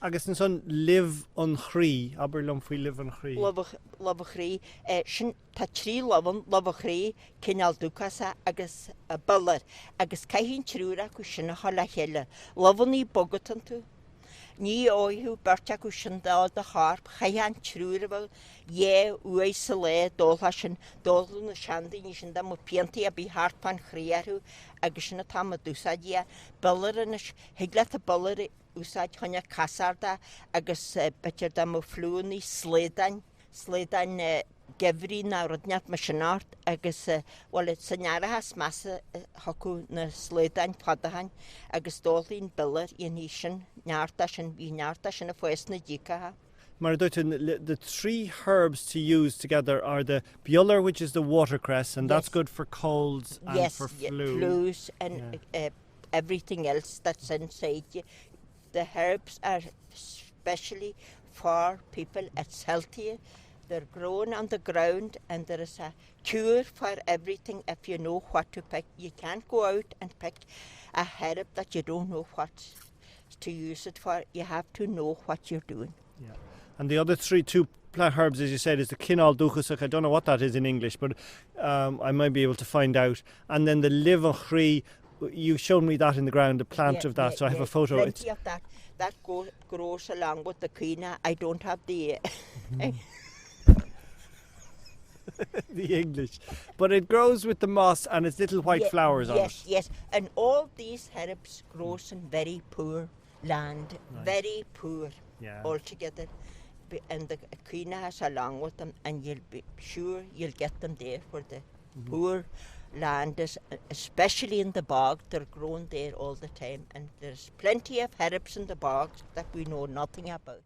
Agus an son live an Chroí, aber lom fwy live an Chroí. Luibh Chroí. Sin tá trí Luibh Chroí, cineál dúchasach agus biolar. Agus caithín trúra go sinna chola heile. Luibh ní bogatan tú. Ní óithú bPortach go sin dá de harp, chaihan trúra bhil, uai sa le, dóla sin, dóla na seandaí ní sin da mo piantaí a bí harpan chríarú, agus sinna tá ma dúsadí a biolar inis, higla a biolar úsáid chunne casarda, agus betir da mo flúnaí slédain gefri na rodneart me sinart, agus cineál massa hocu na slédain fadahain, agus dólín biolar i ní sin nearta sin a fues na dícaha. Mar the three herbs to use together are the biolar, which is the watercress, and that's good for colds and for flu. Flus and everything else that's inside you. The herbs are specially for people that's healthy. They're grown on the ground, and there is a cure for everything if you know what to pick. You can't go out and pick a herb that you don't know what to use it for. You have to know what you're doing. Yeah. And the other two plant herbs, as you said, is the cineál dúchasach. I don't know what that is in English, but I might be able to find out. And then the Luibh Chroí, you showed me that in the ground, the plant of that, so I have a photo. Plenty of that. That grows along with the quina. I don't have the... the English. But it grows with the moss and it's little white flowers on it. Yes, and all these herbs grows in very poor land. Nice. Very poor altogether. And the quina has along with them, and you'll be sure you'll get them there for the poor land, especially in the bog. They're grown there all the time, and there's plenty of herbs in the bogs that we know nothing about.